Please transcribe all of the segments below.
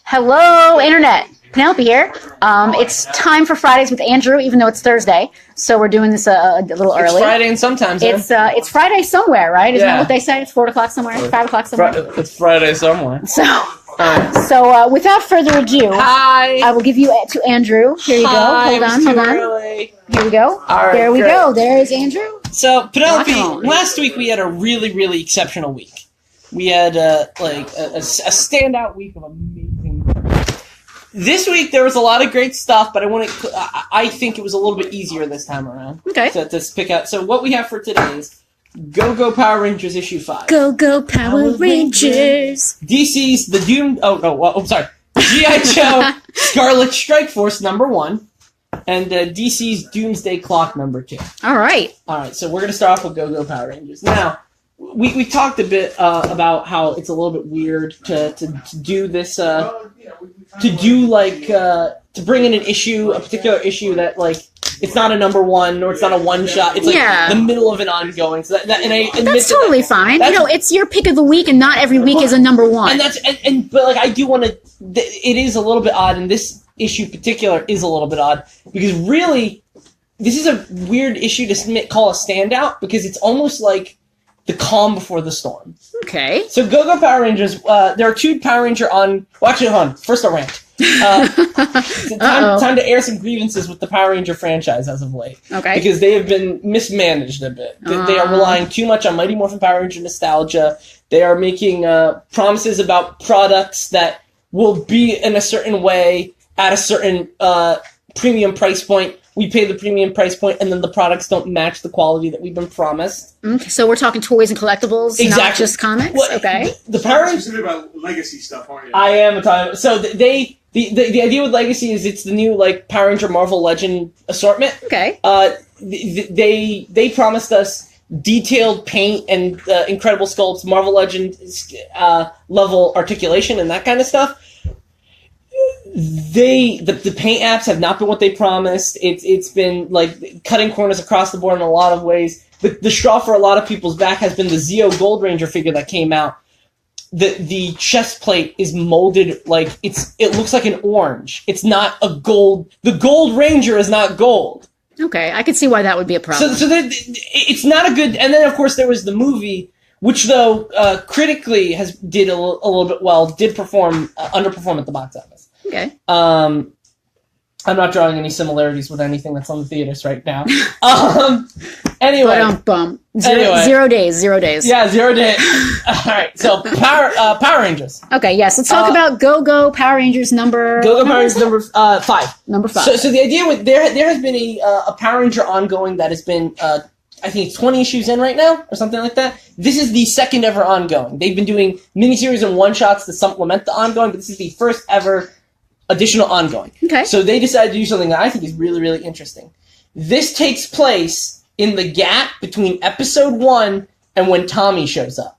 Hello, Internet. Penelope here. It's time for Fridays with Andrew, even though it's Thursday. So we're doing this a little early. It's Friday and sometimes. It's Friday somewhere, right? Isn't that what they say? It's 4 o'clock somewhere, 5 o'clock somewhere. It's Friday somewhere. So without further ado, hi. I will give you to Andrew. Here you go. Hold on. Early. Here we go. All right, there we great. go. There's Andrew. So Penelope, last week we had a really, really exceptional week. We had a standout week of amazing. This week there was a lot of great stuff, but I think it was a little bit easier this time around. Okay. To pick out. So what we have for today is Go Power Rangers issue 5. Go Power Rangers. DC's the Doom. Sorry. G.I. Joe Scarlett Strike Force #1, and DC's Doomsday Clock #2. All right. So we're gonna start off with Go Power Rangers. Now, we talked a bit about how it's a little bit weird to do this. To bring in a particular issue that it's not a #1 or it's not a one shot. It's the middle of an ongoing. So that's totally fine. It's your pick of the week, and not every week is a #1. But I do want to. It is a little bit odd, and this issue in particular is a little bit odd because really, this is a weird issue to call a standout because it's almost like the calm before the storm. Okay. So Go Power Rangers. There are 2 Power Ranger on. Well, actually, hold on. First, a rant. Time to air some grievances with the Power Ranger franchise as of late. Okay. Because they have been mismanaged a bit. They are relying too much on Mighty Morphin Power Ranger nostalgia. They are making promises about products that will be in a certain way at a certain premium price point. We pay the premium price point, and then the products don't match the quality that we've been promised. Okay, so we're talking toys and collectibles, not just comics? Well, okay. The Power Rangers... You're about legacy stuff, aren't you? I am talking... So the idea with Legacy is it's the new Power Ranger Marvel Legend assortment. Okay. They promised us detailed paint and incredible sculpts, Marvel Legend level articulation, and that kind of stuff. The paint apps have not been what they promised. It's been cutting corners across the board in a lot of ways. The straw for a lot of people's back has been the Zeo Gold Ranger figure that came out. The chest plate is molded it looks like an orange. It's not a gold. The Gold Ranger is not gold. Okay, I could see why that would be a problem. So it's not a good. And then of course there was the movie, which though critically did a little bit well, did underperform at the box office. Okay. I'm not drawing any similarities with anything that's on the theaters right now. Anyway. Zero days. Yeah, 0 days. All right, so Power Rangers. Okay, yes. Let's talk about Go Power Rangers number... Go Power Rangers number 5. Number 5. So the idea with... There has been a Power Ranger ongoing that has been... I think it's 20 issues in right now, or something like that. This is the second ever ongoing. They've been doing miniseries and one-shots to supplement the ongoing, but this is the first ever additional ongoing. Okay. So they decided to do something that I think is really, really interesting. This takes place in the gap between episode 1 and when Tommy shows up.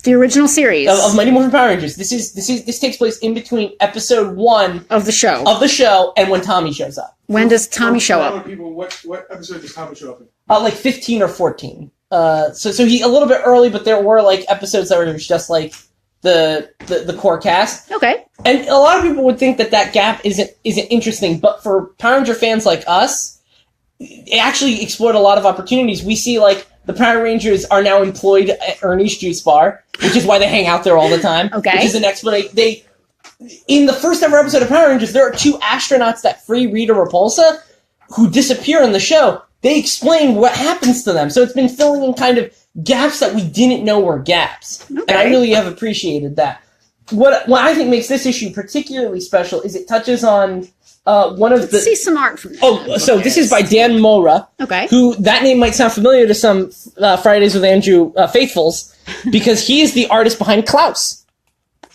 The original series of Mighty Morphin Power Rangers. This takes place in between episode 1 of the show and when Tommy shows up. When does Tommy show up? What episode does Tommy show up in? 15 or 14. So he a little bit early, but there were episodes that were just the core cast. Okay. And a lot of people would think that gap isn't interesting, but for Power Ranger fans like us, it actually explored a lot of opportunities. We see the Power Rangers are now employed at Ernie's Juice Bar, which is why they hang out there all the time. Okay. Which is an explanation. In the first ever episode of Power Rangers, there are 2 astronauts that free Rita Repulsa who disappear in the show. They explain what happens to them. So it's been filling in kind of gaps that we didn't know were gaps. Okay. And I really have appreciated that. What I think makes this issue particularly special is it touches on one of Let's see some art from so this is by Dan Mora. Okay. Who, that name might sound familiar to some Fridays with Andrew faithfuls, because he is the artist behind Klaus.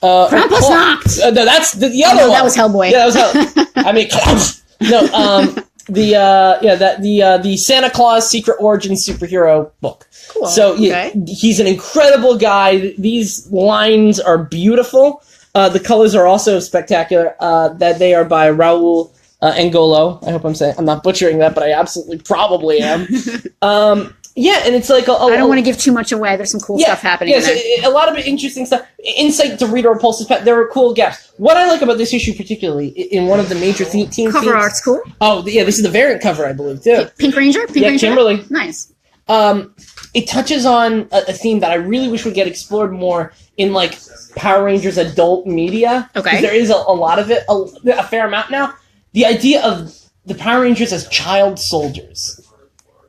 Krampusnacht! No, that's the other one. That was Hellboy. Yeah, that was I mean, Klaus! No, the Santa Claus Secret Origins superhero book. Cool. So he's an incredible guy. These lines are beautiful. The colors are also spectacular. That they are by Raul Angolo. I hope I'm not butchering that, but I absolutely probably am. Yeah, and it's like I don't want to give too much away. There's some cool stuff happening. Yeah, so a lot of interesting stuff. Insight to Rita Repulsa's past. There were cool gaps. What I like about this issue particularly, in one of the major team cover art's cool. Oh, yeah, this is the variant cover, I believe, too. Pink Ranger? Pink Ranger? Kimberly. Nice. It touches on a theme that I really wish would get explored more in, like, Power Rangers adult media. Okay. 'Cause there is a lot of it, a fair amount now. The idea of the Power Rangers as child soldiers.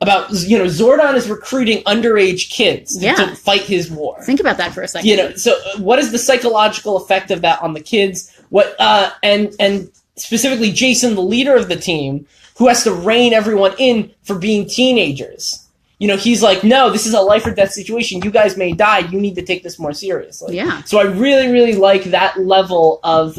About, Zordon is recruiting underage kids to fight his war. Think about that for a second. So what is the psychological effect of that on the kids? What and specifically Jason, the leader of the team, who has to rein everyone in for being teenagers. He's like, no, this is a life or death situation. You guys may die. You need to take this more seriously. Yeah. So I really, really like that level of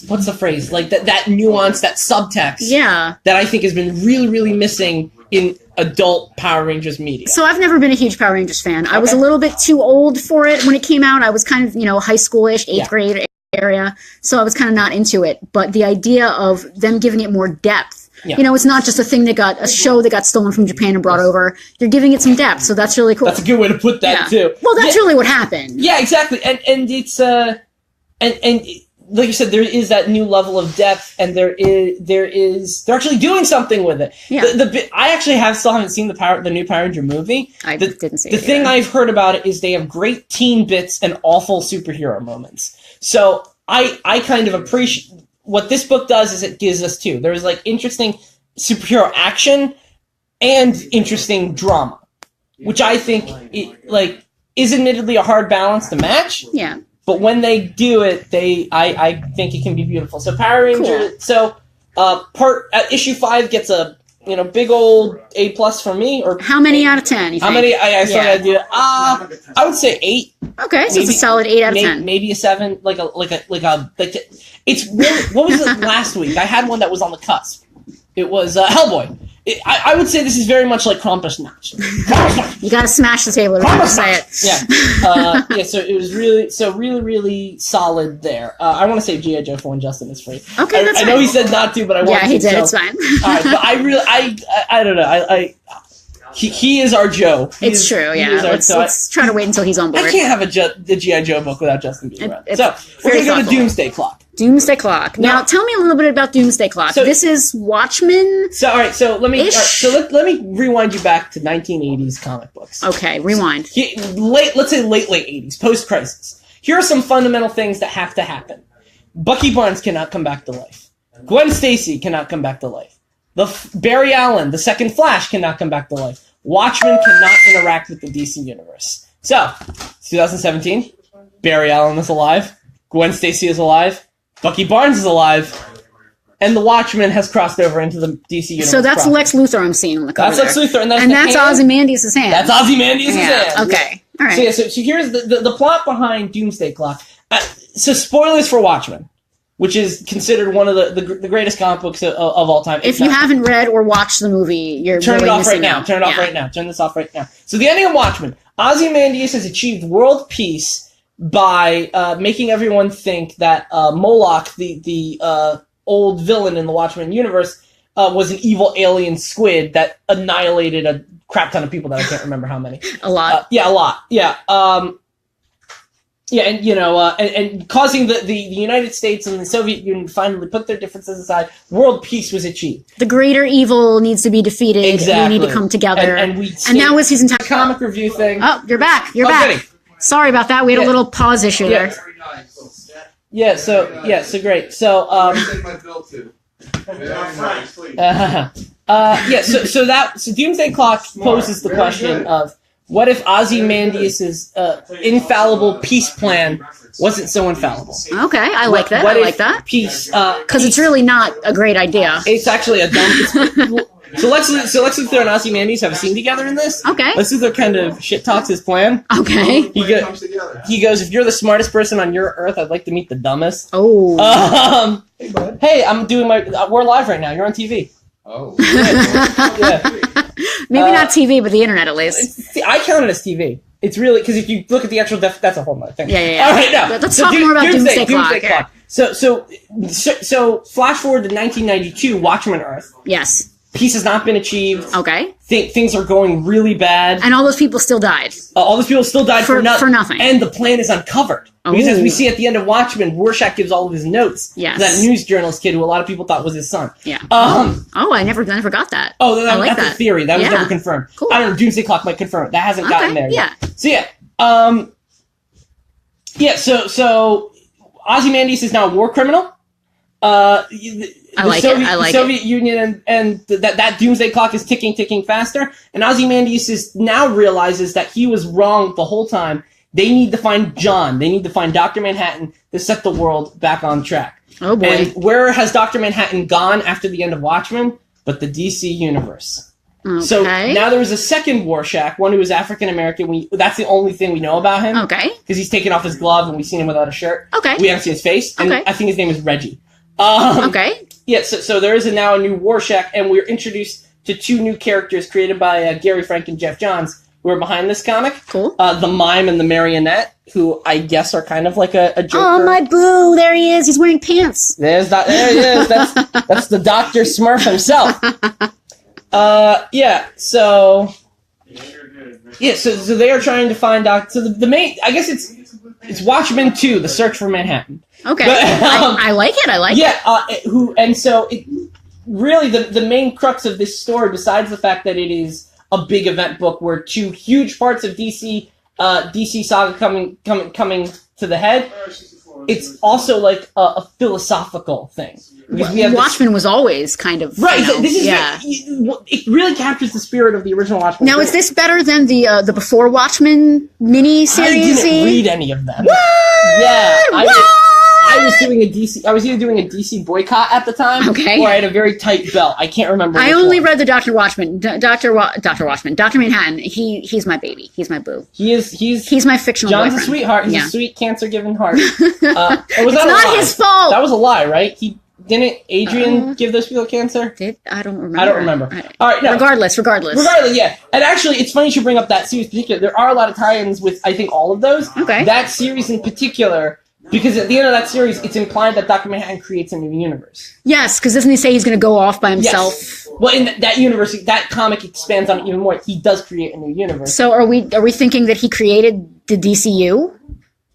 what's the phrase? Like that nuance, that subtext. Yeah. That I think has been really, really missing in adult Power Rangers media. So I've never been a huge Power Rangers fan. I was a little bit too old for it when it came out. I was kind of, high schoolish, 8th grade area. So I was kind of not into it. But the idea of them giving it more depth. Yeah. It's not just a show that got stolen from Japan and brought over. You're giving it some depth, so that's really cool. That's a good way to put that too. Well, that's really what happened. Yeah, exactly. And it's and like you said, there is that new level of depth, and they're actually doing something with it. Yeah. I actually still haven't seen the new Power Ranger movie. I didn't see it. The thing I've heard about it is they have great teen bits and awful superhero moments. So I kind of appreciate what this book does is it gives us two. There's like interesting superhero action and interesting drama, which I think is admittedly a hard balance to match. Yeah. But when they do it, I think it can be beautiful. So Power Ranger. Cool. So issue 5 gets a big old A+ from me. Or how many out of 10? You think? How many? I do. I would say 8. Okay, so it's a solid 8 out of 10. Maybe a 7. It's really, what was it last week? I had one that was on the cusp. It was Hellboy. I would say this is very much like Krampus Notch. You gotta smash the table to say it. Yeah. So it was really solid there. I want to say G.I. Joe for when Justin is free. Okay, that's fine. I know he said not to, but I want to. Yeah, he did. It's fine. All right, but I don't know. He is our Joe. It's true, yeah. Let's try to wait until he's on board. I can't have the G.I. Joe book without Justin being around. So we're going to go to Doomsday Clock. Doomsday Clock. Now, tell me a little bit about Doomsday Clock. So, this is Watchmen. So, all right. So let me rewind you back to 1980s comic books. Okay, rewind. Let's say late 80s, post-crisis. Here are some fundamental things that have to happen. Bucky Barnes cannot come back to life. Gwen Stacy cannot come back to life. Barry Allen, the second Flash, cannot come back to life. Watchmen cannot interact with the DC universe. So, 2017, Barry Allen is alive. Gwen Stacy is alive. Bucky Barnes is alive. And the Watchmen has crossed over into the DC universe. So that's Lex Luthor I'm seeing on the cover. That's Lex Luthor. And that's Ozymandias' hand. That's Ozymandias' hand. Okay. All right. So here's the plot behind Doomsday Clock. So spoilers for Watchmen, which is considered one of the greatest comic books of all time. If you haven't read or watched the movie, you're Turn really it off right now. out. Turn it off right now. Turn this off right now. So the ending of Watchmen. Ozymandias has achieved world peace by making everyone think that Moloch, the old villain in the Watchmen universe, was an evil alien squid that annihilated a crap ton of people that I can't remember how many. A lot. A lot. Yeah. Yeah, and and causing the United States and the Soviet Union finally put their differences aside. World peace was achieved. The greater evil needs to be defeated. Exactly. And we need to come together. And now is his entire comic review thing. Oh, you're back. You're back. Goody. Sorry about that. We had a little pause issue there. Yeah. So great. So So Doomsday Clock poses the question of, what if Ozymandias' infallible peace plan wasn't so infallible? Okay, I like that. I like that. Peace, because it's really not a great idea. It's actually a dumb. So Lex Luthor and Ozymandias have a scene together in this. Okay. Lex Luthor kind of shit talks his plan. Okay. He goes, if you're the smartest person on your earth, I'd like to meet the dumbest. Oh. Hey, bud. Hey, I'm doing we're live right now. You're on TV. Oh. Yeah. Maybe not TV, but the internet at least. I count it as TV. It's really, because if you look at the actual that's a whole nother thing. Yeah. All right, now. Let's talk more about Doomsday Clock. So flash forward to 1992, Watchmen Earth. Yes. peace has not been achieved. Okay. Things are going really bad. And all those people still died. All those people still died for nothing. And the plan is uncovered. Because as we see at the end of Watchmen, Rorschach gives all of his notes to that news journalist kid who a lot of people thought was his son. Yeah. I never got that. Oh, that's a theory. That was never confirmed. Cool. I don't know. Doomsday Clock might confirm it. That hasn't gotten there yet. So Ozymandias is now a war criminal. The Soviet Union and that Doomsday Clock is ticking faster. And Ozymandias now realizes that he was wrong the whole time. They need to find John. They need to find Dr. Manhattan to set the world back on track. Oh boy. And where has Dr. Manhattan gone after the end of Watchmen? But the DC universe. Okay. So now there is a second Rorschach, one who is African American. That's the only thing we know about him. Okay. Because he's taken off his glove and we've seen him without a shirt. Okay. We haven't seen his face. And okay. I think his name is Reggie. Okay. Yeah, so there is now a new Rorschach, and we're introduced to two new characters created by Gary Frank and Jeff Johns, who are behind this comic. Cool. The Mime and the Marionette, who I guess are kind of like a Joker. Oh, my boo! There he is. He's wearing pants. There he is. That's the Dr. Smurf himself. So they are trying to find out. So the main, I guess it's Watchmen 2, The Search for Manhattan. Okay, but, I like it. I like it. So really the main crux of this story, besides the fact that it is a big event book where two huge parts of DC saga coming to the head, it's also like a philosophical thing. Watchmen was always kind of right. It really captures the spirit of the original Watchmen. Now, is this better than the Before Watchmen mini series? I didn't read any of them. What? Yeah, I was doing a DC. I was either doing a DC boycott at the time, or I had a very tight belt. I can't remember. I only read the Dr. Watchmen, Dr. Watchmen, Dr. Manhattan. He's my baby. He's my boo. He's my fictional John's boyfriend. A sweetheart. He's a sweet cancer-giving heart. It's not his fault. That was a lie, right? Didn't Adrian give those people cancer? I don't remember. All right, no. Regardless, yeah. And actually, it's funny you should bring up that series in particular. There are a lot of tie-ins with, I think, all of those. Okay. That series in particular, because at the end of that series, it's implied that Dr. Manhattan creates a new universe. Yes, because doesn't he say he's going to go off by himself? Yes. Well, in that universe, that comic expands on it even more. He does create a new universe. So are we thinking that he created the DCU?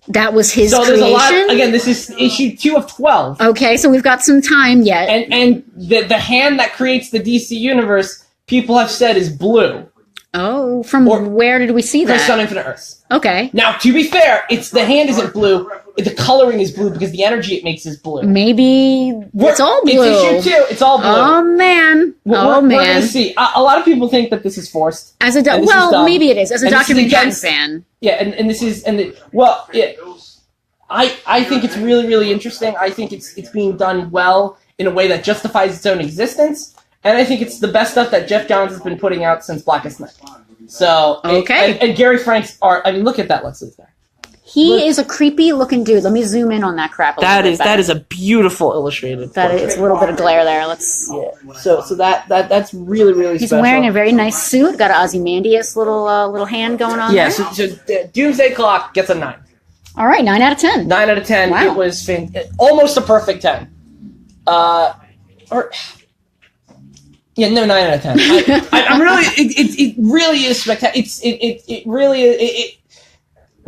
That was his creation? So there's a lot. Again, this is issue 2 of 12. Okay, so we've got some time yet. And the hand that creates the DC universe, people have said is blue. Oh, from where did we see that? Chris on Infinite Earths. Okay. Now, to be fair, the hand isn't blue. The coloring is blue because the energy it makes is blue. Maybe it's all blue. It's issue 2. It's all blue. Oh man. We're going to see. A lot of people think that this is forced. Maybe it is. As a Dr. Manhattan fan. Yeah, I think it's really, really interesting. I think it's being done well in a way that justifies its own existence. And I think it's the best stuff that Jeff Johns has been putting out since Blackest Night. So, okay. And Gary Frank's art, I mean, look at that. Let's look there. He is a creepy looking dude. Let me zoom in on that crap a little bit. That is a beautiful illustrated. It's a little bit of glare there. Let's. Yeah. So that's really, really He's special. wearing a very nice suit. Got an Ozymandias little hand going on. Yeah. There. So Doomsday Clock gets a 9. All right, 9 out of 10. 9 out of 10. Wow. It was almost a perfect 10. Yeah, no, 9 out of 10. I'm really. It really is spectacular. It really is.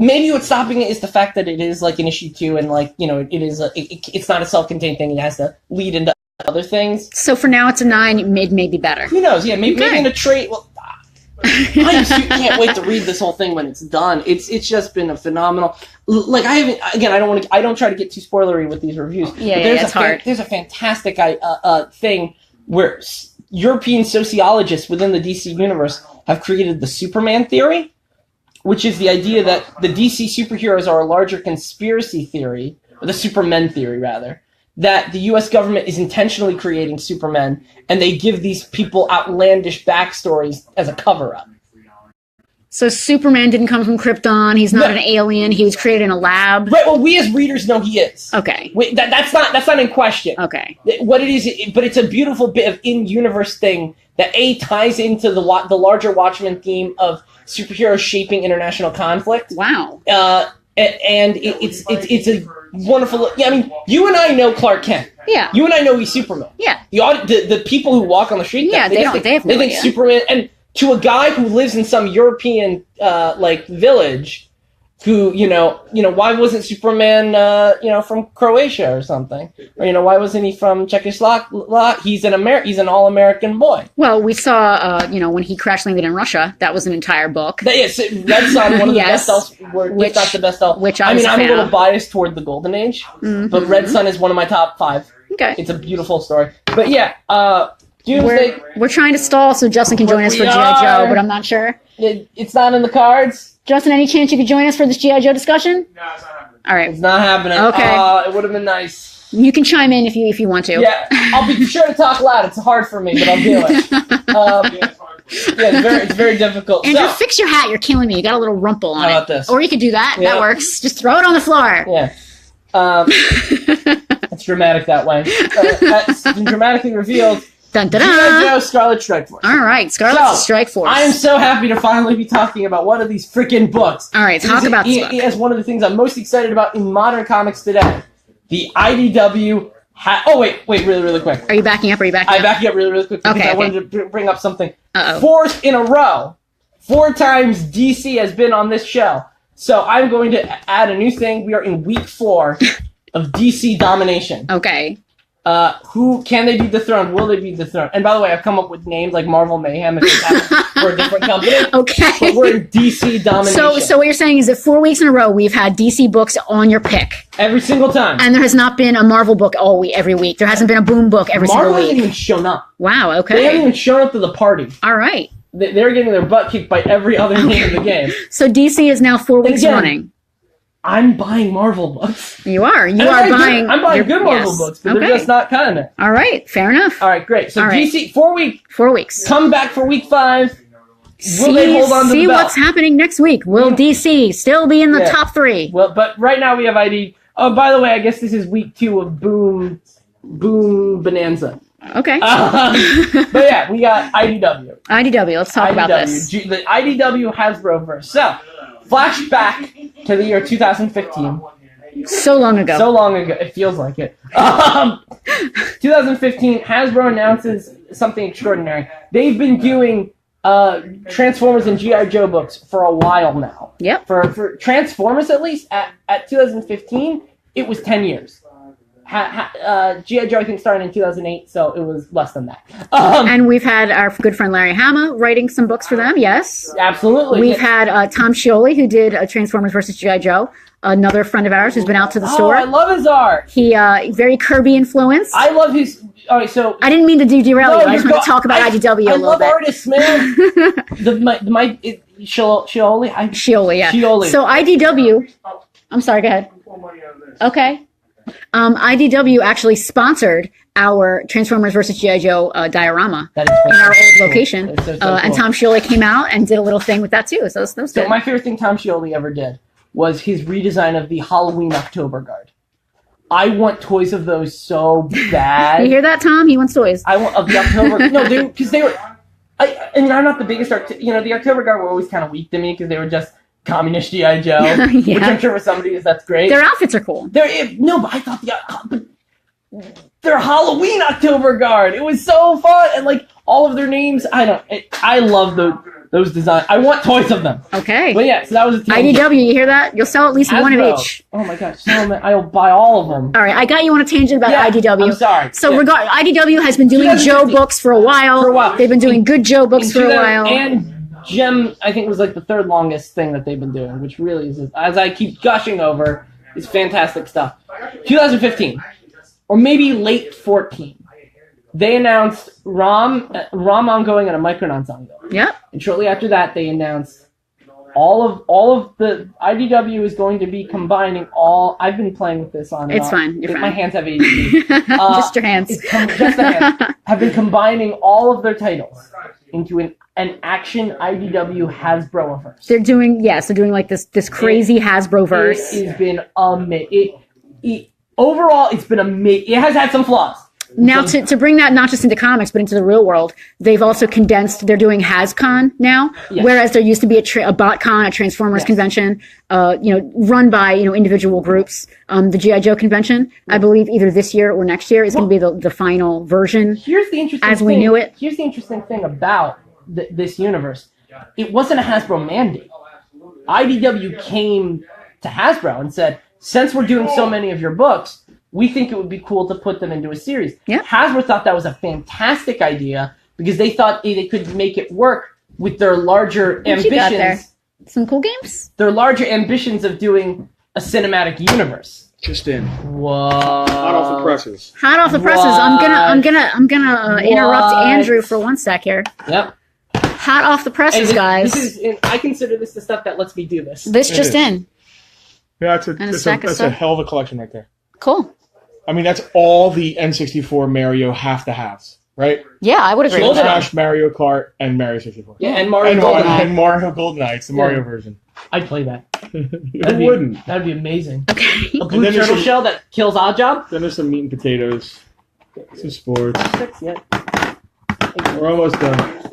Maybe what's stopping it is the fact that it is like an issue 2, and it is. It's not a self-contained thing. It has to lead into other things. So for now, it's a 9. It may be better. Who knows? Yeah, maybe in a trade. Well, I can't wait to read this whole thing when it's done. It's just been a phenomenal. Like I haven't. Again, I don't try to get too spoilery with these reviews. Yeah, it's hard. There's a fantastic thing where European sociologists within the DC universe have created the Superman theory, which is the idea that the DC superheroes are a larger conspiracy theory, or the Supermen theory, rather, that the U.S. government is intentionally creating Supermen, and they give these people outlandish backstories as a cover-up. So Superman didn't come from Krypton. He's not an alien. He was created in a lab. Right. Well, we as readers know he is. Okay. That's not in question. Okay. What it is, but it's a beautiful bit of in-universe thing that ties into the larger Watchmen theme of superheroes shaping international conflict. Wow. and it's a wonderful. Yeah, I mean, you and I know Clark Kent. Yeah. You and I know he's Superman. Yeah. The people who walk on the street. Yeah, they have no think idea. Superman, and to a guy who lives in some European village. Who why wasn't Superman from Croatia or something, or why wasn't he from Czechoslovakia? He's an all-American boy. Well, we saw when he crash landed in Russia, that was an entire book. Yes, Red Son, one of the best elves, if not the best elf. Which I'm a little of. biased toward the Golden Age, but Red Son is one of my top 5. Okay, it's a beautiful story. But yeah, Doomsday. We're trying to stall so Justin can join us for G.I. Joe, but I'm not sure. It's not in the cards. Justin, any chance you could join us for this G.I. Joe discussion? No, it's not happening. All right. It's not happening. Okay. It would have been nice. You can chime in if you want to. Yeah, I'll be sure to talk loud. It's hard for me, but I'll do it. It's very difficult. Andrew, fix your hat. You're killing me. You got a little rumple on it. How about this? Or you could do that. Yeah. That works. Just throw it on the floor. Yeah. It's dramatic that way. That's been dramatically revealed. Dun, dun, G.I. dun. Joe, Scarlet Strike Force. All right, Scarlet's Strike Force. I am so happy to finally be talking about one of these freaking books. All right, talk about this book. It's one of the things I'm most excited about in modern comics today. The IDW... really quick. Are you backing up? I'm backing up really quick because I wanted to bring up something. Uh-oh. 4th in a row. 4 times DC has been on this show. So I'm going to add a new thing. We are in week 4 of DC Domination. Okay. Who can they be dethroned? Will they be dethroned? And by the way, I've come up with names like Marvel Mayhem if it happens for a different company. Okay. But we're in DC Domination. So what you're saying is that 4 weeks in a row we've had DC books on your pick. Every single time. And there has not been a Marvel book every week. There hasn't been a Boom book every Marvel single hasn't week. even shown up. Wow, okay. They haven't even shown up to the party. All right. They're getting their butt kicked by every other name in the game. So DC is now 4 weeks again, running. I'm buying Marvel books. You are. I'm buying good Marvel books, but they're just not cutting it. All right, fair enough. All right, great. So All right. DC, 4 weeks. 4 weeks. Come back for week 5. Will they hold on to the See belt? what's happening next week. Will DC still be in the top 3? Well, but right now we have ID. Oh, by the way, I guess this is week 2 of Boom Bonanza. Okay. But yeah, we got IDW. IDW. Let's talk about this. The IDW Hasbro verse. So, flashback to the year 2015. So long ago. So long ago. It feels like it. 2015, Hasbro announces something extraordinary. They've been doing Transformers and G.I. Joe books for a while now. Yep. For Transformers, at least, at 2015, it was 10 years. G.I. Joe, I think, started in 2008, so it was less than that. And we've had our good friend Larry Hama writing some books for them, yes. Absolutely. We've had Tom Scioli, who did Transformers versus G.I. Joe, another friend of ours who's been out to the store. I love his art. He, very Kirby influenced. I love his... All right, so... I didn't mean to derail you. I just want to talk about IDW a little bit. I love artists, man. Scioli? Scioli, yeah. Scioli. So IDW... I'm sorry, go ahead. Okay. IDW actually sponsored our Transformers vs. G.I. Joe diorama in our old location. So and Tom Scioli came out and did a little thing with that too. So that was good. My favorite thing Tom Scioli ever did was his redesign of the Halloween October Guard. I want toys of those so bad. You hear that, Tom? He wants toys. I want of the October. No, because they were. And I'm not the biggest. The October Guard were always kind of weak to me because they were just communist G.I. Joe, Yeah. which I'm sure for some of these that's great. Their outfits are cool. But I thought their Halloween October Guard. It was so fun, and like all of their names. I love those designs. I want toys of them. Okay. But yeah, so that was a IDW. You hear that? You'll sell at least one of each. Oh my gosh, I'll buy all of them. All right, I got you on a tangent about IDW. I'm sorry. So IDW has been doing Joe books for a while. They've been doing good Joe books for a while. And Gem, I think, was like the 3rd longest thing that they've been doing, which really is, as I keep gushing over, is fantastic stuff. 2015, or maybe late 14, they announced ROM ongoing and a Micronauts ongoing. Yep. And shortly after that, they announced all of the IDW is going to be combining all. I've been playing with this on. It's fine. You're fine. My hands have ADD. Just your hands. Just the hands. Have been combining all of their titles into an action IDW Hasbro-verse. They're doing like this crazy Hasbro-verse. It has been amazing. Overall, it's been amazing. It has had some flaws. Now, to bring that not just into comics, but into the real world, they've also condensed, they're doing HasCon now, whereas there used to be a BotCon, a Transformers convention, run by, individual groups. The G.I. Joe convention, I believe either this year or next year is going to be the final version. Here's the interesting as we knew it. Here's the interesting thing about this universe. It wasn't a Hasbro mandate. IDW came to Hasbro and said, since we're doing so many of your books, we think it would be cool to put them into a series. Yep. Hasbro thought that was a fantastic idea because they thought they could make it work with their larger ambitions. Some cool games? Their larger ambitions of doing a cinematic universe. Just in. Whoa. Hot off the presses. Hot off the presses. I'm gonna interrupt Andrew for 1 sec here. Yep. Hot off the presses, guys. I consider this the stuff that lets me do this. This just in. Yeah, that's a hell of a collection right there. Cool. I mean, that's all the N64 Mario have-to-haves, right? Yeah, I would agree with that. Smash, Mario Kart, and Mario 64. Yeah, and Mario GoldenEye. And Mario GoldenEye. It's the Mario version. I'd play that. Who wouldn't? That'd be amazing. Okay. A blue turtle shell that kills Oddjob? Then there's some meat and potatoes. Some sports. Yeah. We're almost done.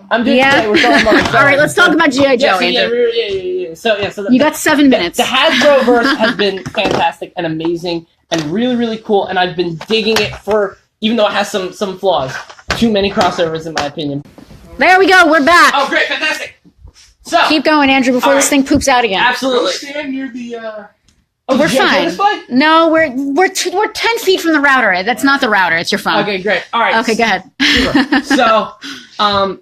I'm doing today. We're talking about All right, let's talk about G.I. Joe, Andrew. Yeah. So You got 7 minutes. The Hasbro verse has been fantastic and amazing and really, really cool, and I've been digging it for, even though it has some flaws. Too many crossovers, in my opinion. There we go. We're back. Oh, great. Fantastic. So Keep going, Andrew, before this thing poops out again. Absolutely. Stand near the... We're fine. No, we're 10 feet from the router. That's not the router. It's your phone. Okay, great. All right. Okay, go ahead. Super. So,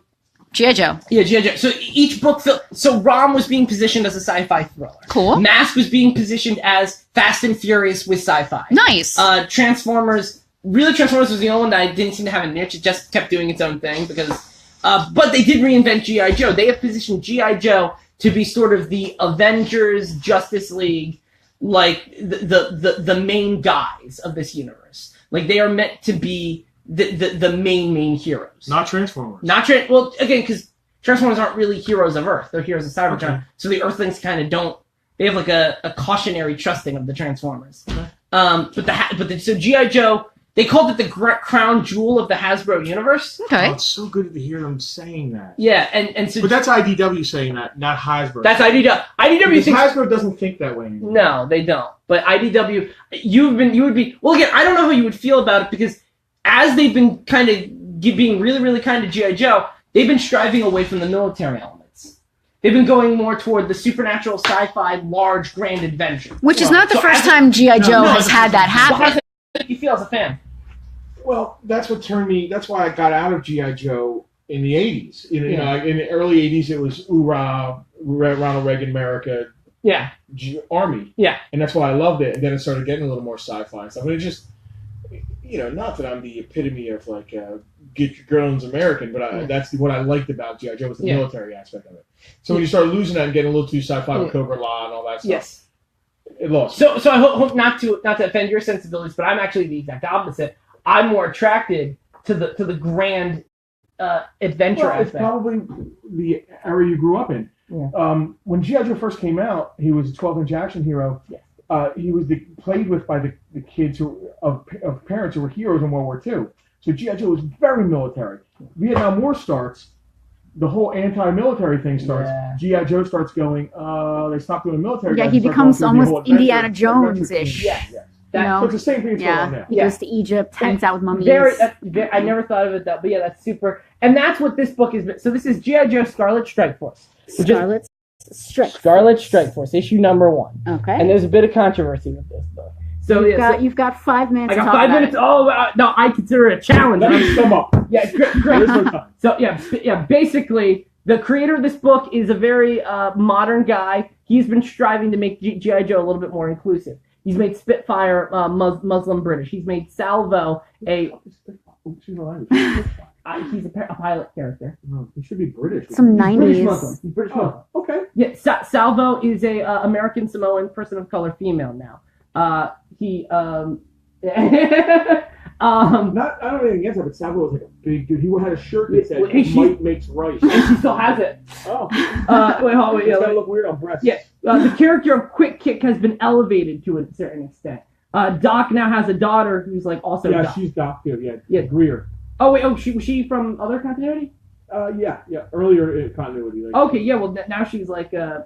G.I. Joe. Yeah, G.I. Joe. So each book, so ROM was being positioned as a sci-fi thriller. Cool. Mask was being positioned as Fast and Furious with sci-fi. Nice. Transformers was the only one that I didn't seem to have a niche. It just kept doing its own thing because, but they did reinvent G.I. Joe. They have positioned G.I. Joe to be sort of the Avengers, Justice League, like the main guys of this universe. Like they are meant to be the main heroes. Not Transformers. Well, again, because Transformers aren't really heroes of Earth. They're heroes of Cybertron. Okay. So the Earthlings kind of don't... They have like a cautionary trusting of the Transformers. Okay. So G.I. Joe, they called it the crown jewel of the Hasbro universe. Okay. Oh, it's so good to hear them saying that. Yeah, and so... But that's IDW saying that, not Hasbro. That's IDW. IDW thinks... Hasbro doesn't think that way anymore. No, they don't. But IDW, you would be... Well, again, I don't know how you would feel about it because as they've been kind of being really, really kind to G.I. Joe, they've been striving away from the military elements. They've been going more toward the supernatural, sci-fi, large, grand adventure. Which is not the first time G.I. Joe has had that happen. How does it make you feel as a fan? Well, that's what turned me... That's why I got out of G.I. Joe in the 80s. In the early 80s, it was Hoorah, Ronald Reagan, America, Army. Yeah. And that's why I loved it. And then it started getting a little more sci-fi and stuff. And it just... not that I'm the epitome of like get your girls American, but that's what I liked about G.I. Joe was the military aspect of it. So when you start losing that and getting a little too sci-fi with Cobra Law and all that stuff, it lost. So I hope not to offend your sensibilities, but I'm actually the exact opposite. I'm more attracted to the grand adventure aspect. It's probably the era you grew up in. Yeah. When G.I. Joe first came out, he was a 12-inch action hero. Yeah. He was played with by the kids of parents who were heroes in World War II. So G.I. Joe was very military. Vietnam War starts, the whole anti-military thing starts. Yeah. G.I. Joe starts going, they stop doing the military. Yeah, he becomes almost Indiana Jones-ish. Yeah. So it's the same thing as going on now. He goes to Egypt, hangs out with mummies. I never thought of it that, but yeah, that's super. And that's what this book is. So this is G.I. Joe Scarlet Strike Force. Scarlet Strike Force, issue number 1. Okay. And there's a bit of contryousy with this book. So you've got 5 minutes. I got 5 minutes. Oh no, I consider it a challenge. Let me sum up. Yeah, great. So basically, the creator of this book is a very modern guy. He's been striving to make G.I. Joe a little bit more inclusive. He's made Spitfire Muslim British. He's made Salvo a. He's a pilot character. No, he should be British. Some 90s. British Muslim. He's British Muslim. Okay. Yeah, Salvo is a American Samoan person of color, female now. He I don't have anything against that, but Salvo was like a big dude. He had a shirt that said "Might makes right," and she still has it. Oh. Wait. It's gotta look weird on breast. Yeah. The character of Quick Kick has been elevated to a certain extent. Doc now has a daughter who's like also. Yeah, Doc. she's Doc too. Yeah, Yeah. Greer. Oh wait, was she from other continuity? Yeah. Earlier in continuity. Like, Okay, yeah. Well, now she's like yeah.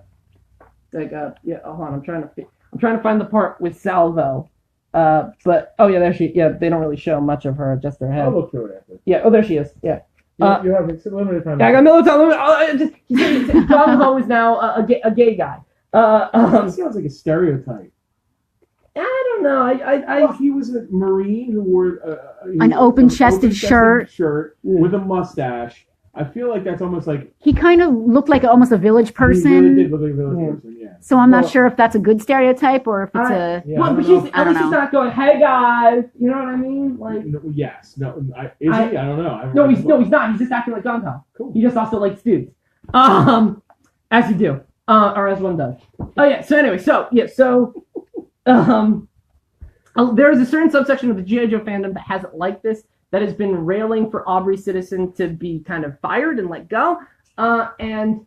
Hold on, I'm trying to find the part with Salvo. But there she. Yeah, they don't really show much of her, just her head. I'll look through it after. Yeah. Oh, there she is. Yeah. You have limited time. Yeah, I got no time. Gong Ho is now a gay guy. That sounds like a stereotype. I don't know. Well, he was a Marine who wore An open-chested shirt with a mustache. I feel like that's almost like He kind of looked like almost a village person. He really did look like a village person. Yeah. So I'm not sure if that's a good stereotype or if it's a. Yeah, well, but at least he's not going, "Hey guys," you know what I mean? Like, yes, no, is he? I don't know. No, he's not. He's just acting like Gong Ho. Cool. He just also likes dudes, as you do, or as one does. Oh yeah. So anyway, there's a certain subsection of the G.I. Joe fandom that hasn't liked this, that has been railing for Aubrey Citizen to be kind of fired and let go, and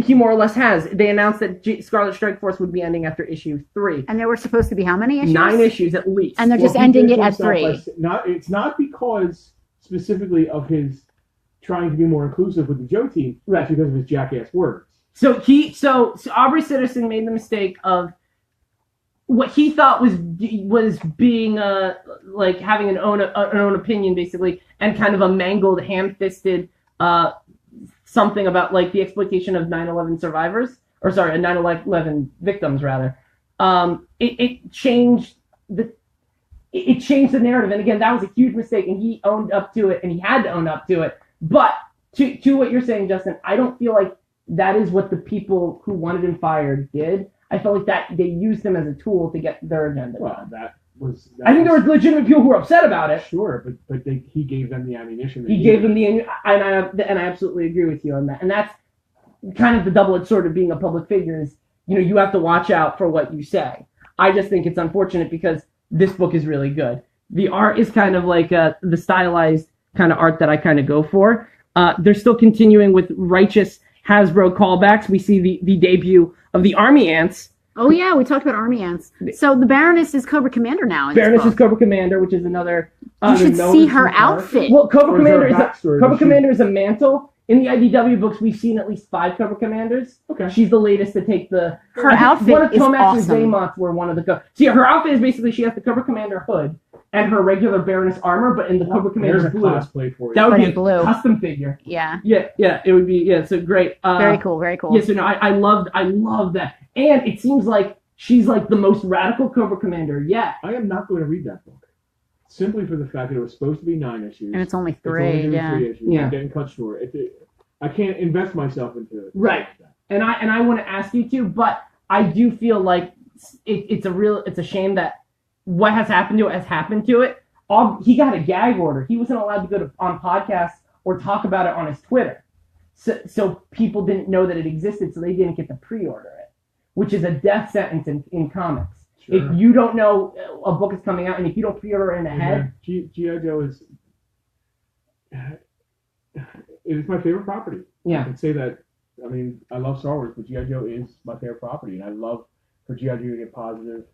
he more or less has. They announced that Scarlet Strike Force would be ending after issue 3. And there were supposed to be how many issues? 9 issues at least. And they're just ending it at 3. It's not because specifically of his trying to be more inclusive with the Joe team, right? It's because of his jackass words. So Aubrey Citizen made the mistake of what he thought was being like having an own opinion basically, and kind of a mangled, ham-fisted something about like the exploitation of 9/11 survivors, or sorry, 9/11 victims rather. It changed the narrative, and again, that was a huge mistake, and he owned up to it, and he had to own up to it. But to what you're saying, Justin, I don't feel like that is what the people who wanted him fired did. I felt like that they used him as a tool to get their agenda. Well, I think there was legitimate people who were upset about it. Sure, but he gave them the ammunition. He gave them and I absolutely agree with you on that. And that's kind of the double-edged sword of being a public figure is, you have to watch out for what you say. I just think it's unfortunate because this book is really good. The art is kind of like the stylized kind of art that I kind of go for. They're still continuing with righteous Hasbro callbacks. We see the debut of the Army Ants. Oh yeah, we talked about Army Ants. So the Baroness is Cobra Commander now. Baroness is Cobra Commander, which is another. You should see her outfit. Well, Cobra Commander is a mantle. In the IDW books, we've seen at least 5 Cobra Commanders. Okay. She's the latest to take the. Her outfit one of is Tomax's awesome. Zaymots were one of the. So her outfit is basically she has the Cobra Commander hood and her regular Baroness armor, but in the Cobra Commander blue. Cosplay for you. That would But be in a blue. custom figure. Yeah. Yeah, it would be. Yeah, so great. Very cool. Very cool. Yeah, so no, I love that, and it seems like she's like the most radical Cobra Commander yet. I am not going to read that book. Simply for the fact that it was supposed to be 9 issues. And it's only 3. It's only gonna be Yeah. 3 issues. Yeah. I'm getting cut short. I can't invest myself into it. Right. And I want to ask you to, but I do feel like it's a shame that what has happened to it has happened to it. He got a gag order. He wasn't allowed to go on podcasts or talk about it on his Twitter. So people didn't know that it existed, so they didn't get to pre-order it, which is a death sentence in comics. Sure. If you don't know a book is coming out, and if you don't pre-order it in ahead, G.I. Joe is. It is my favorite property. Yeah. I can say that. I mean, I love Star Wars, but G.I. Joe is my favorite property, and I love for G.I. Joe to get positive,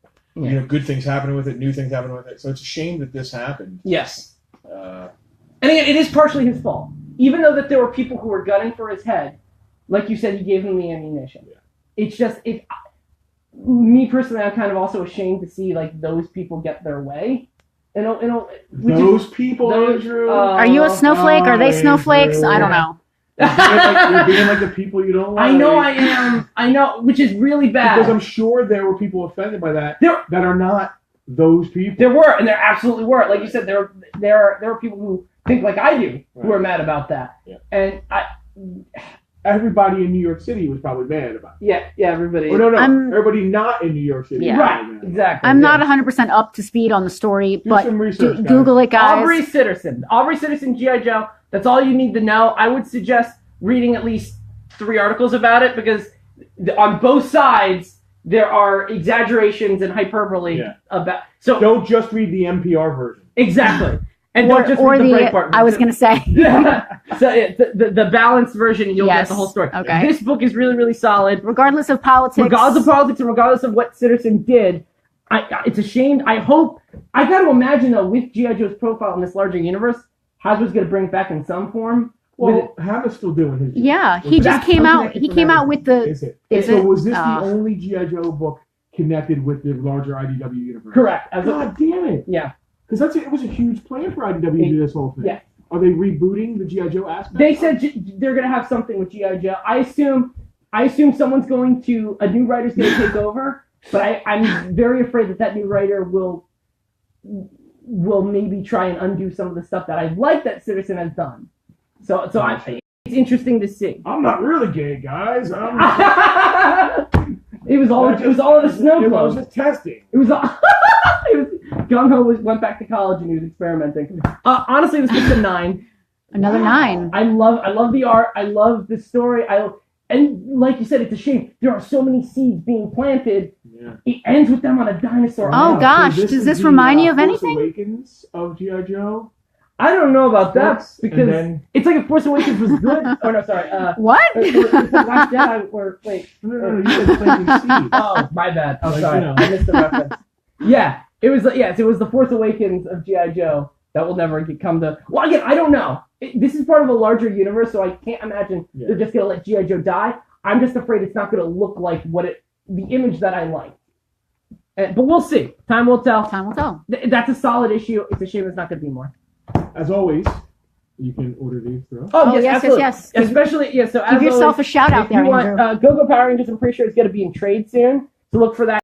good things happening with it, new things happening with it. So it's a shame that this happened. yes. And again, it is partially his fault. Even though that there were people who were gunning for his head, like you said, he gave him the ammunition. Yeah. It's just me personally, I'm kind of also ashamed to see like those people get their way. Those people, Andrew. Are you a snowflake? Are they snowflakes? Andrew. I don't know. You're being like the people you don't like. I know I am. I know, which is really bad. Because I'm sure there were people offended by that that are not those people. There were, and there absolutely were. Like you said, there are people who think like I do who are mad about that. Yeah. And everybody in New York City was probably mad about it. Yeah, everybody. Or no, everybody not in New York City. Yeah. Right, exactly. I'm not 100% up to speed on the story, Do but some research, guys. Google it, guys. Aubrey Citizen, G.I. Joe. That's all you need to know. I would suggest reading at least 3 articles about it because on both sides there are exaggerations and hyperbole about. So don't just read the NPR version. Exactly. And don't just read the Breitbart version. I was going to say. So the balanced version, you'll get the whole story. Okay. This book is really, really solid. Regardless of politics. Regardless of politics and regardless of what Citizen did, It's a shame. I got to imagine though, with G.I. Joe's profile in this larger universe, Hasbro's going to bring it back in some form. Well, Hammer's still doing his. Yeah, he just came out. He came out with the. Is it? Is so it? was this the only G.I. Joe book connected with the larger IDW universe? Correct. God damn it! Yeah. Because it was a huge plan for IDW to do this whole thing. Yeah. Are they rebooting the G.I. Joe aspect? They said they're going to have something with G.I. Joe. I assume someone's going to, a new writer's going to take over, but I'm very afraid that new writer will maybe try and undo some of the stuff that I like that Citizen has done. So it's interesting to see. I'm not really gay, guys. It was all of the snow It globes. was just testing. It was Gung Ho went back to college and he was experimenting. Honestly, this was a 9. Another 9. I love the art. I love the story. And like you said, it's a shame. There are so many seeds being planted. Yeah. It ends with them on a dinosaur. Oh, island. gosh. So Does this remind you of Force anything? Awakens of G.I. Joe? I don't know about that Books, because and then- it's like if Force Awakens was good. Oh no, sorry. What? Last Jedi. Or wait. No, you said planting seeds. Oh, my bad. I'm Like, sorry. you know. I missed the reference. Yeah, it was. Yes, it was the Force Awakens of G.I. Joe that will never come to. Well, again, I don't know. This is part of a larger universe, so I can't imagine they're just gonna let G.I. Joe die. I'm just afraid it's not gonna look like the image that I like. But we'll see. Time will tell. Time will tell. That's a solid issue. It's a shame there's not gonna be more. As always, you can order these through. Oh, yes, absolutely. yes. Especially, yeah. So Give as yourself always, a shout out if there, you want, Andrew. Go-Go Power Rangers, I'm pretty sure it's going to be in trade soon. So look for that